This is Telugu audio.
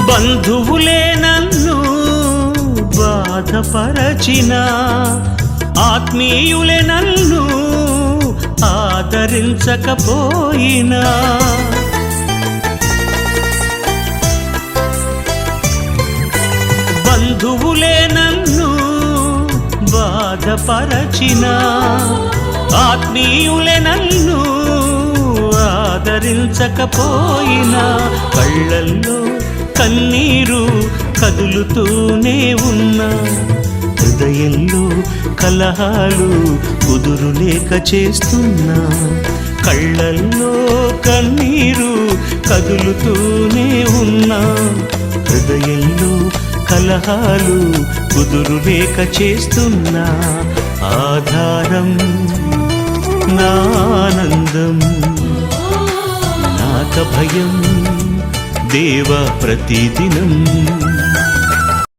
బంధువులే నన్ను బాధపరచిన, ఆత్మీయులే నన్ను ఆదరించకపోయినా, బంధువులే నన్ను బాధపరచిన, ఆత్మీయులే నన్ను ఆదరించకపోయినా, కళ్ళల్లో కన్నీరు కదులుతూనే ఉన్నా, హృదయంలో కలహాలు కుదురులేక చేస్తున్నా, కళ్ళల్లో కన్నీరు కదులుతూనే ఉన్నా, హృదయంలో కలహాలు కుదురులేక చేస్తున్నా, ఆధారం నా ఆనందం నాక భయం దేవ ప్రతిదినం